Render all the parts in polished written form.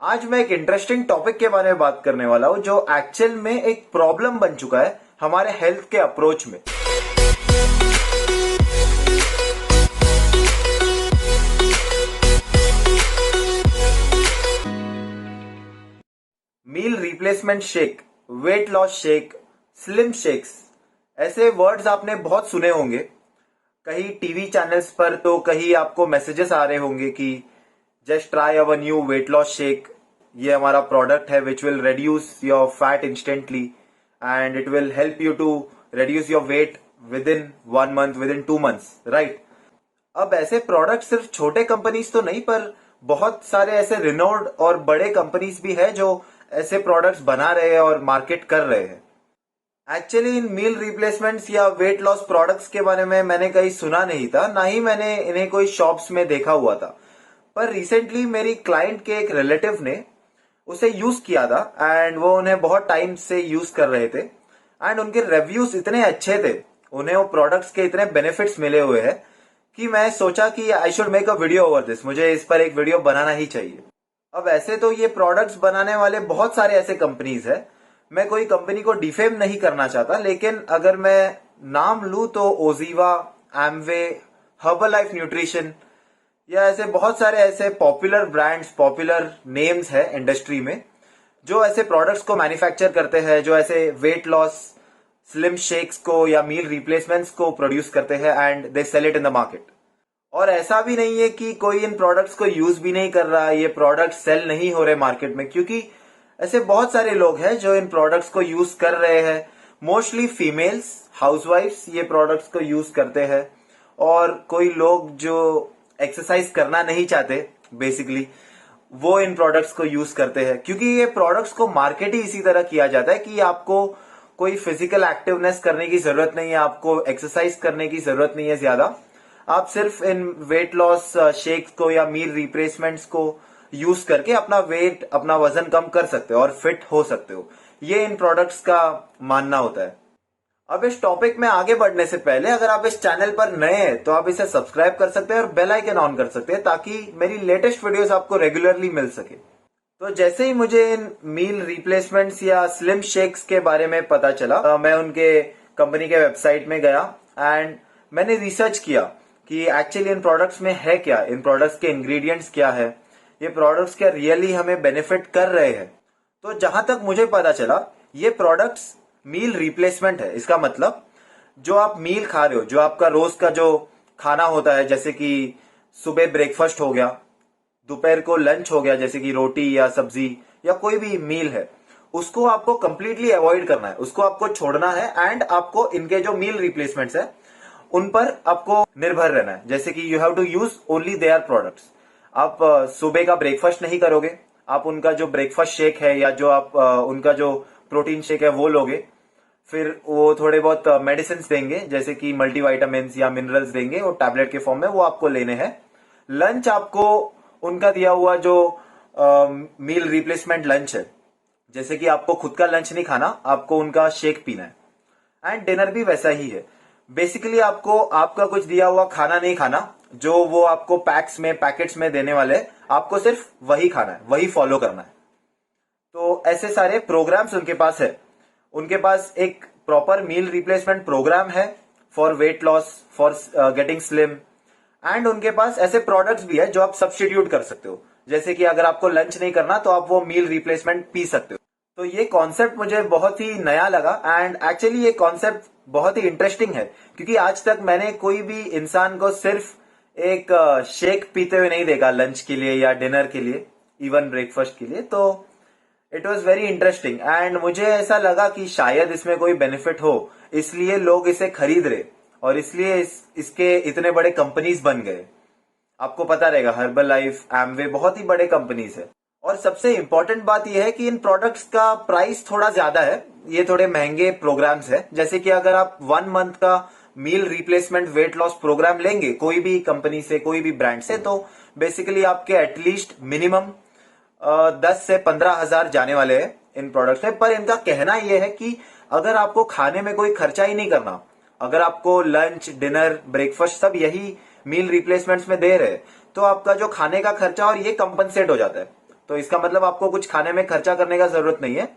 आज मैं एक इंटरेस्टिंग टॉपिक के बारे में बात करने वाला हूं जो एक्चुअल में एक प्रॉब्लम बन चुका है हमारे हेल्थ के अप्रोच में। Meal replacement shake, weight loss shake, slim shakes, ऐसे वर्ड्स आपने बहुत सुने होंगे। कहीं टीवी चैनल्स पर तो कहीं आपको मैसेजेस आ रहे होंगे कि just try our new weight loss shake, ये हमारा प्रोडक्ट है which will reduce your fat instantly and it will help you to reduce your weight within 1 month, within 2 months, right. अब ऐसे product सिर्फ छोटे companies तो नहीं पर बहुत सारे ऐसे रिनोल्ड और बड़े कंपनीज भी है जो ऐसे प्रोडक्ट्स बना रहे हैं और मार्केट कर रहे हैं। एक्चुअली इन मील रिप्लेसमेंट्स या वेट लॉस प्रोडक्ट्स के बारे में मैंने कहीं सुना नहीं था, ना ही मैंने इन्हें कोई शॉप्स में देखा हुआ था। पर रिसेंटली मेरी क्लाइंट के एक रिलेटिव ने उसे यूज किया था एंड वो उन्हें बहुत टाइम से यूज कर रहे थे एंड उनके रिव्यूज इतने अच्छे थे, उन्हें वो प्रोडक्ट्स के इतने बेनिफिट्स मिले हुए हैं कि मैं सोचा कि I should make a video over this, मुझे इस पर एक वीडियो बनाना ही चाहिए। अब ऐसे तो ये प्रोडक्ट्स बनाने वाले बहुत सारे ऐसे कंपनीज है, मैं कोई कंपनी को डिफेम नहीं करना चाहता, लेकिन अगर मैं नाम लूं तो Oziva, Amway, herbal life nutrition या ऐसे बहुत सारे ऐसे पॉपुलर ब्रांड्स, पॉपुलर नेम्स है इंडस्ट्री में जो ऐसे प्रोडक्ट्स को मैन्युफैक्चर करते हैं, जो ऐसे वेट लॉस स्लिम शेक्स को या मील रिप्लेसमेंट्स को प्रोड्यूस करते हैं and they sell it in the market. और ऐसा भी नहीं है कि कोई इन प्रोडक्ट्स को यूज भी नहीं कर रहा, ये प्रोडक्ट सेल नहीं हो रहे मार्केट में, क्योंकि ऐसे बहुत सारे लोग हैं जो इन प्रोडक्ट्स को यूज कर रहे हैं। मोस्टली फीमेल्स हाउसवाइफ्स ये प्रोडक्ट्स को यूज करते हैं और कोई लोग जो एक्सरसाइज करना नहीं चाहते बेसिकली वो इन प्रोडक्ट्स को यूज करते हैं, क्योंकि ये प्रोडक्ट्स को मार्केट ही इसी तरह किया जाता है कि आपको कोई फिजिकल एक्टिवनेस करने की जरूरत नहीं है, आपको एक्सरसाइज करने की जरूरत नहीं है ज्यादा, आप सिर्फ इन वेट लॉस शेक्स को या मील रिप्लेसमेंट्स को यूज करके अपना वेट, अपना वजन कम कर सकते हो और फिट हो सकते हो। ये इन प्रोडक्ट्स का मानना होता है। अब इस टॉपिक में आगे बढ़ने से पहले अगर आप इस चैनल पर नए हैं तो आप इसे सब्सक्राइब कर सकते हैं और बेल आइकन ऑन कर सकते हैं ताकि मेरी लेटेस्ट वीडियोस आपको रेगुलरली मिल सके। तो जैसे ही मुझे इन मील रिप्लेसमेंट्स या स्लिम शेक्स के बारे में पता चला, मैं उनके कंपनी के वेबसाइट में गया एंड मैंने रिसर्च किया कि एक्चुअली इन प्रोडक्ट्स में है क्या, इन प्रोडक्ट्स के इंग्रेडिएंट्स क्या है, ये प्रोडक्ट्स क्या रियली हमें बेनिफिट कर रहे हैं। तो जहां तक मुझे पता चला ये प्रोडक्ट्स मील रिप्लेसमेंट है। इसका मतलब जो आप मील खा रहे हो, जो आपका रोज का जो खाना होता है, जैसे कि सुबह ब्रेकफास्ट हो गया, दोपहर को लंच हो गया जैसे कि रोटी या सब्जी या कोई भी मील है, उसको आपको कंप्लीटली अवॉइड करना है, उसको आपको छोड़ना है एंड आपको इनके जो मील रिप्लेसमेंट्स है उन पर आपको निर्भर रहना है। जैसे कि you have to use only their products. आप सुबह का ब्रेकफास्ट नहीं करोगे, आप उनका जो ब्रेकफास्ट शेक है या जो आप उनका जो प्रोटीन शेक है वो लोगे, फिर वो थोड़े बहुत मेडिसिन देंगे जैसे कि मल्टीविटामिन या मिनरल्स देंगे, वो टैबलेट के फॉर्म में, वो आपको लेने हैं। लंच आपको उनका दिया हुआ जो मील रिप्लेसमेंट लंच है, जैसे कि आपको खुद का लंच नहीं खाना, आपको उनका शेक पीना है। एंड डिनर भी वैसा ही है, बेसिकली आपको आपका कुछ दिया हुआ खाना नहीं खाना, जो वो आपको पैक्स में, पैकेट्स में देने वाले हैं, आपको सिर्फ वही खाना है, वही फॉलो करना है। तो ऐसे सारे प्रोग्राम्स उनके पास है। उनके पास एक प्रॉपर मील रिप्लेसमेंट प्रोग्राम है for weight loss, for getting slim, and उनके पास ऐसे प्रोडक्ट्स भी है जो आप सब्स्टिट्यूट कर सकते हो। जैसे कि अगर आपको लंच नहीं करना तो आप वो मील रिप्लेसमेंट पी सकते हो। तो ये कॉन्सेप्ट मुझे बहुत ही नया लगा एंड एक्चुअली ये कॉन्सेप्ट बहुत ही इंटरेस्टिंग है, क्योंकि आज तक मैंने कोई भी इंसान को सिर्फ एक शेक पीते हुए नहीं देखा लंच के लिए या डिनर के लिए, इवन ब्रेकफास्ट के लिए। तो it was very interesting and मुझे ऐसा लगा कि शायद इसमें कोई बेनिफिट हो, इसलिए लोग इसे खरीद रहे और इसलिए इसके इतने बड़े कंपनीज बन गए। आपको पता रहेगा हर्बल लाइफ, एमवे बहुत ही बड़े कंपनीज है। और सबसे इंपॉर्टेंट बात यह है कि इन प्रोडक्ट्स का प्राइस थोड़ा ज्यादा है, ये थोड़े महंगे प्रोग्राम्स है। जैसे कि अगर आप 1 month का meal replacement weight loss programme लेंगे कोई भी कंपनी से, कोई भी ब्रांड से, तो बेसिकली आपके एटलीस्ट मिनिमम 10 से 15,000 जाने वाले हैं इन प्रोडक्ट्स में। पर इनका कहना यह है कि अगर आपको खाने में कोई खर्चा ही नहीं करना, अगर आपको लंच, डिनर, ब्रेकफास्ट सब यही मील रिप्लेसमेंट्स में दे रहे, तो आपका जो खाने का खर्चा और ये कंपनसेट हो जाता है। तो इसका मतलब आपको कुछ खाने में खर्चा करने का जरूरत नहीं है,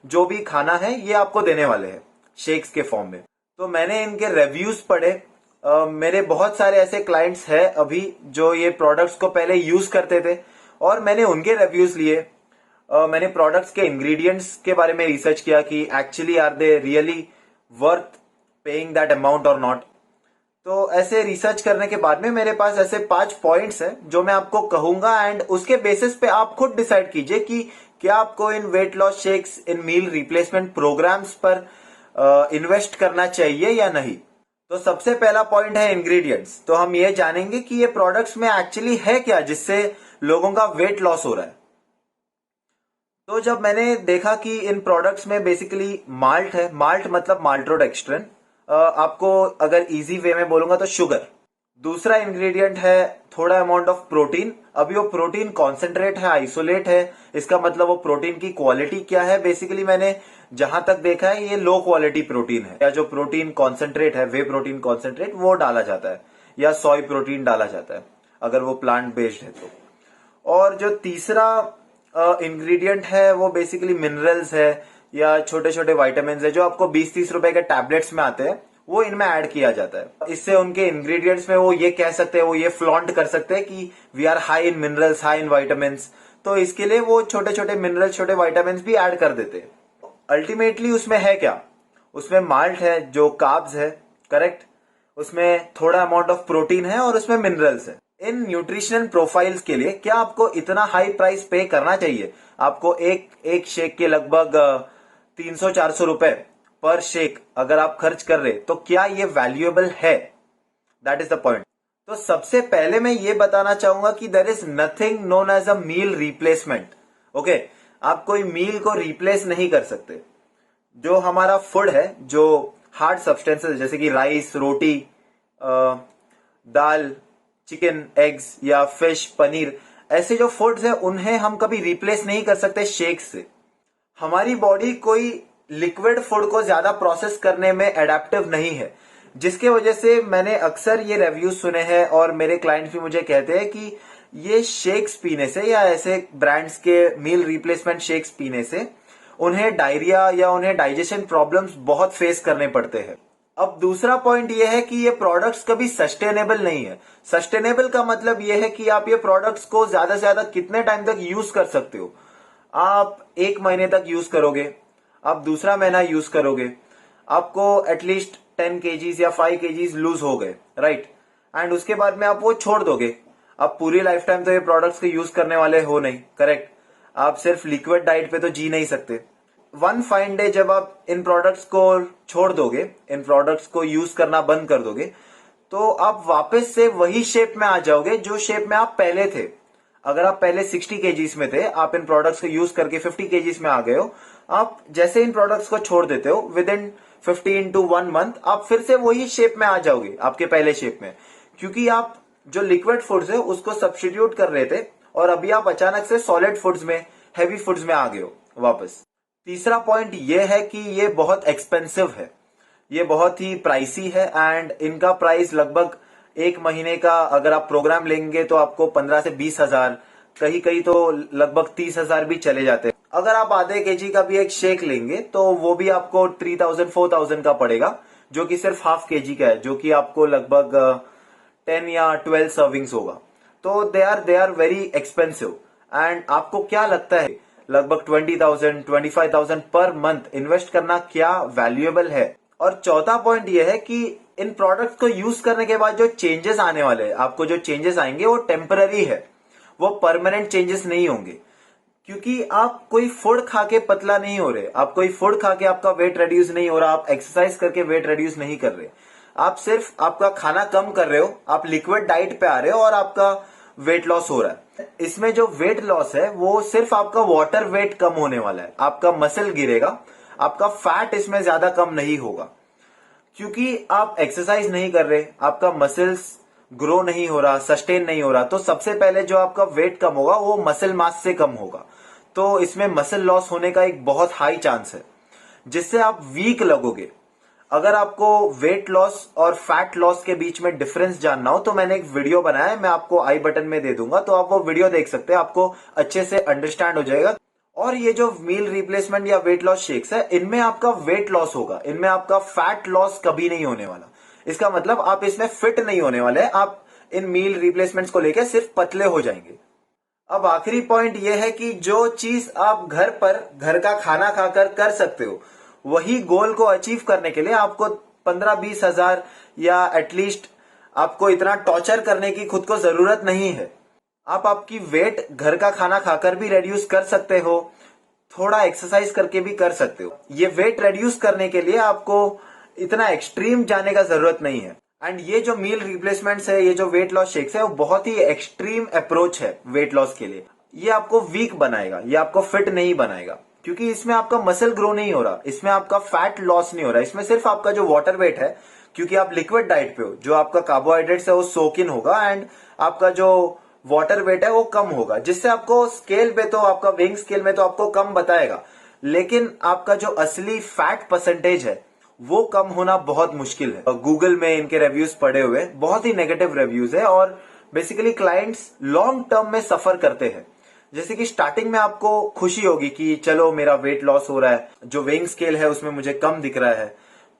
जो भी खाना है ये आपको देने वाले हैं शेक्स के फॉर्म में। तो मैंने इनके रिव्यूज पढ़े। मेरे बहुत सारे ऐसे क्लाइंट्स हैं अभी जो ये प्रोडक्ट्स को पहले यूज करते थे और मैंने उनके रिव्यूज लिए। मैंने प्रोडक्ट्स के इंग्रेडिएंट्स के बारे में रिसर्च किया कि actually are they really worth paying that amount और नॉट। तो ऐसे रिसर्च करने के बाद में मेरे पास ऐसे 5 पॉइंट्स हैं जो मैं आपको कहूंगा एंड उसके बेसिस पे आप खुद डिसाइड कीजिए कि क्या आपको इन वेट लॉस शेक्स, इन मील रिप्लेसमेंट प्रोग्राम्स पर इन्वेस्ट करना चाहिए या नहीं। तो सबसे पहला पॉइंट है इंग्रेडिएंट्स। तो हम ये जानेंगे कि ये प्रोडक्ट्स में एक्चुअली है क्या जिससे लोगों का वेट लॉस हो रहा है। तो जब मैंने देखा कि इन प्रोडक्ट्स में बेसिकली माल्ट है, माल्ट मतलब माल्टोडेक्स्ट्रिन, आपको अगर इजी वे में बोलूंगा तो शुगर। दूसरा इंग्रेडिएंट है थोड़ा अमाउंट ऑफ प्रोटीन। अभी वो प्रोटीन कॉन्सेंट्रेट है, आइसोलेट है, इसका मतलब वो प्रोटीन की क्वालिटी क्या है, बेसिकली मैंने जहां तक देखा है ये लो क्वालिटी प्रोटीन है, या जो प्रोटीन कॉन्सेंट्रेट है, वे प्रोटीन कॉन्सेंट्रेट वो डाला जाता है, या सोय प्रोटीन डाला जाता है अगर वो प्लांट बेस्ड है तो। और जो तीसरा इंग्रेडिएंट है वो बेसिकली मिनरल्स है या छोटे छोटे वाइटामिन है जो आपको 20-30 रुपए के टैबलेट्स में आते हैं, वो इनमें ऐड किया जाता है। इससे उनके इंग्रेडिएंट्स में वो ये कह सकते हैं, वो ये फ्लॉन्ट कर सकते हैं कि we are high in minerals, high in vitamin. तो इसके लिए वो छोटे छोटे मिनरल्स, छोटे वाइटामिन भी ऐड कर देते हैं। अल्टीमेटली उसमें है क्या, उसमें माल्ट है जो कार्ब्स है, करेक्ट, उसमें थोड़ा अमाउंट ऑफ प्रोटीन है और उसमें मिनरल्स है। इन न्यूट्रिशनल प्रोफाइल्स के लिए क्या आपको इतना हाई प्राइस पे करना चाहिए? आपको एक शेक के लगभग 300-400 रुपए पर शेक अगर आप खर्च कर रहे, तो क्या ये वैल्यूएबल है? That is the point. तो सबसे पहले मैं ये बताना चाहूंगा कि there is nothing known as a meal replacement. Okay, आप कोई मील को रिप्लेस नहीं कर सकते। जो हमारा फूड है, जो हार्ड सब्सटेंसेस जैसे कि राइस, रोटी, दाल, चिकन, एग्स या फिश, पनीर, ऐसे जो फूड्स है उन्हें हम कभी रिप्लेस नहीं कर सकते शेक से। हमारी बॉडी कोई लिक्विड फूड को ज्यादा प्रोसेस करने में एडेप्टिव नहीं है, जिसके वजह से मैंने अक्सर ये रिव्यूज सुने हैं और मेरे क्लाइंट्स भी मुझे कहते हैं कि ये शेक्स पीने से या ऐसे ब्रांड्स के मील रिप्लेसमेंट शेक्स पीने से उन्हें डायरिया या उन्हें डाइजेशन प्रॉब्लम्स बहुत फेस करने पड़ते हैं। अब दूसरा पॉइंट ये है कि ये प्रोडक्ट्स कभी सस्टेनेबल नहीं है। सस्टेनेबल का मतलब ये है कि आप ये प्रोडक्ट्स को ज्यादा से ज्यादा कितने टाइम तक यूज कर सकते हो। आप 1 महीने तक यूज करोगे, आप दूसरा महीना यूज करोगे, आपको एटलीस्ट 10 केजीज या 5 केजीज लूज हो गए, राइट, एंड उसके बाद में आप वो छोड़ दोगे। आप पूरी लाइफ टाइम तो ये प्रोडक्ट्स को यूज करने वाले हो नहीं, करेक्ट। आप सिर्फ लिक्विड डाइट पे तो जी नहीं सकते। वन फाइन डे जब आप इन प्रोडक्ट्स को छोड़ दोगे, इन प्रोडक्ट्स को यूज करना बंद कर दोगे, तो आप वापस से वही शेप में आ जाओगे जो शेप में आप पहले थे। अगर आप पहले 60 केजीज में थे, आप इन प्रोडक्ट्स को यूज करके 50 केजीज में आ गए हो, आप जैसे इन प्रोडक्ट्स को छोड़ देते हो, विद इन 15 to 1 month आप फिर से वही शेप में आ जाओगे, आपके पहले शेप में, क्योंकि आप जो लिक्विड फूड्स है उसको सब्स्टिट्यूट कर रहे थे और अभी आप अचानक से सॉलिड फूड्स में, हैवी फूड्स में आ गए हो वापस। तीसरा पॉइंट ये है कि ये बहुत एक्सपेंसिव है, ये बहुत ही प्राइसी है एंड इनका प्राइस लगभग 1 महीने का अगर आप प्रोग्राम लेंगे तो आपको 15 से 20 हजार, कहीं कहीं तो लगभग 30 हजार भी चले जाते हैं। अगर आप आधे केजी का भी एक शेक लेंगे तो वो भी आपको 3000-4000 का पड़ेगा, जो कि सिर्फ हाफ केजी का है, जो कि आपको लगभग 10 या 12 सर्विंग्स होगा। तो they are very expensive. And आपको क्या लगता है लगभग 20,000-25,000 पर मंथ इन्वेस्ट करना क्या वैल्यूएबल है? और चौथा पॉइंट ये है कि इन प्रोडक्ट्स को यूज करने के बाद जो चेंजेस आने वाले हैं, आपको जो चेंजेस आएंगे वो टेम्पररी है, वो परमानेंट चेंजेस नहीं होंगे। क्योंकि आप कोई फूड खा के पतला नहीं हो रहे, आप कोई फूड खा के आपका वेट रिड्यूस नहीं हो रहा, आप एक्सरसाइज करके वेट रिड्यूस नहीं कर रहे, आप सिर्फ आपका खाना कम कर रहे हो, आप लिक्विड डाइट पे आ रहे हो और आपका वेट लॉस हो रहा है। इसमें जो वेट लॉस है वो सिर्फ आपका वाटर वेट कम होने वाला है, आपका मसल गिरेगा, आपका फैट इसमें ज्यादा कम नहीं होगा, क्योंकि आप एक्सरसाइज नहीं कर रहे, आपका मसल्स ग्रो नहीं हो रहा, सस्टेन नहीं हो रहा। तो सबसे पहले जो आपका वेट कम होगा वो मसल मास से कम होगा, तो इसमें मसल लॉस होने का एक बहुत हाई चांस है, जिससे आप वीक लगोगे। अगर आपको वेट लॉस और फैट लॉस के बीच में डिफरेंस जानना हो तो मैंने एक वीडियो बनाया है, मैं आपको आई बटन में दे दूंगा, तो आप वो वीडियो देख सकते हैं, आपको अच्छे से अंडरस्टैंड हो जाएगा। और ये जो मील रिप्लेसमेंट या वेट लॉस शेक्स है, इनमें आपका वेट लॉस होगा, इनमें आपका फैट लॉस कभी नहीं होने वाला। इसका मतलब आप इसमें फिट नहीं होने वाले, आप इन मील रिप्लेसमेंट्स को लेकर सिर्फ पतले हो जाएंगे। अब आखिरी पॉइंट यह है कि जो चीज आप घर पर घर का खाना खाकर कर सकते हो, वही गोल को अचीव करने के लिए आपको 15-20 हजार या एटलीस्ट आपको इतना टॉर्चर करने की खुद को जरूरत नहीं है। आप आपकी वेट घर का खाना खाकर भी रिड्यूस कर सकते हो, थोड़ा एक्सरसाइज करके भी कर सकते हो। ये वेट रिड्यूस करने के लिए आपको इतना एक्सट्रीम जाने का जरूरत नहीं है। एंड ये जो मील रिप्लेसमेंट्स है, ये जो वेट लॉस शेक्स है, वो बहुत ही एक्सट्रीम अप्रोच है वेट लॉस के लिए। ये आपको वीक बनाएगा, ये आपको फिट नहीं बनाएगा, क्योंकि इसमें आपका मसल ग्रो नहीं हो रहा, इसमें आपका फैट लॉस नहीं हो रहा, इसमें सिर्फ आपका जो वाटर वेट है, क्योंकि आप लिक्विड डाइट पे हो, जो आपका कार्बोहाइड्रेट्स है वो सोक इन होगा एंड आपका जो वाटर वेट है वो कम होगा, जिससे आपको स्केल पे तो आपका वेइंग स्केल में तो आपको कम बताएगा, लेकिन आपका जो असली फैट परसेंटेज है वो कम होना बहुत मुश्किल है। गूगल में इनके रिव्यूज पड़े हुए बहुत ही नेगेटिव रिव्यूज है और बेसिकली क्लाइंट्स लॉन्ग टर्म में सफर करते हैं। जैसे कि स्टार्टिंग में आपको खुशी होगी कि चलो मेरा वेट लॉस हो रहा है, जो वेइंग स्केल है उसमें मुझे कम दिख रहा है,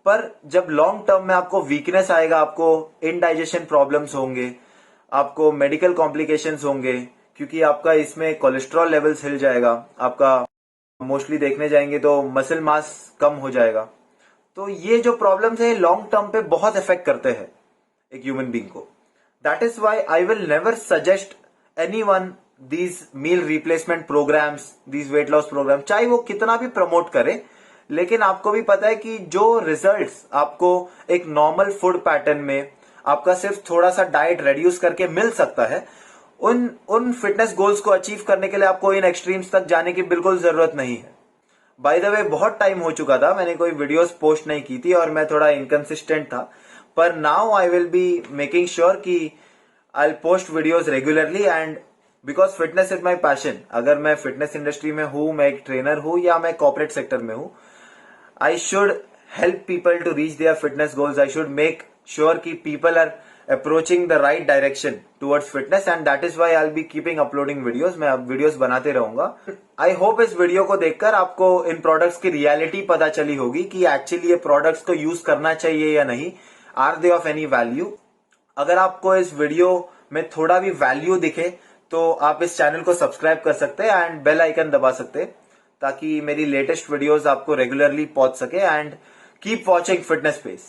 पर जब लॉन्ग टर्म में आपको वीकनेस आएगा, आपको इनडाइजेशन प्रॉब्लम्स होंगे, आपको मेडिकल कॉम्प्लिकेशंस होंगे, क्योंकि आपका इसमें कोलेस्ट्रॉल लेवल्स हिल जाएगा, आपका मोस्टली देखने जाएंगे तो मसल मास कम हो जाएगा। तो ये जो प्रॉब्लम्स है लॉन्ग टर्म पे बहुत इफेक्ट करते हैं एक ह्यूमन बीइंग को। That is why I will never suggest anyone these meal replacement programmes, these weight loss programme, चाहे वो कितना भी प्रमोट करे, लेकिन आपको भी पता है कि जो रिजल्ट्स आपको एक नॉर्मल फूड पैटर्न में आपका सिर्फ थोड़ा सा डाइट रेड्यूस करके मिल सकता है, उन फिटनेस गोल्स को अचीव करने के लिए आपको इन एक्सट्रीम्स तक जाने की बिल्कुल जरूरत नहीं है। बाय द वे, बहुत टाइम हो चुका था, मैंने कोई वीडियोस पोस्ट नहीं की थी और मैं थोड़ा इनकंसिस्टेंट था, पर now I will be making sure कि I will post videos regularly and because fitness is my passion. अगर मैं फिटनेस इंडस्ट्री में हूं, मैं एक ट्रेनर हूं या मैं कॉर्पोरेट सेक्टर में हूं, I should help people to reach their fitness goals. I should make sure कि people are approaching the right direction towards fitness and that is why I'll be keeping uploading videos. मैं अब videos बनाते रहूंगा। I hope इस video को देखकर आपको इन products की रियलिटी पता चली होगी कि एक्चुअली ये प्रोडक्ट्स को यूज करना चाहिए या नहीं, are they of any value. अगर आपको इस वीडियो में थोड़ा भी वैल्यू दिखे तो आप इस चैनल को सब्सक्राइब कर सकते हैं एंड बेल आइकन दबा सकते हैं, ताकि मेरी लेटेस्ट वीडियोस आपको रेगुलरली पहुंच सके। And keep watching Fitness Space.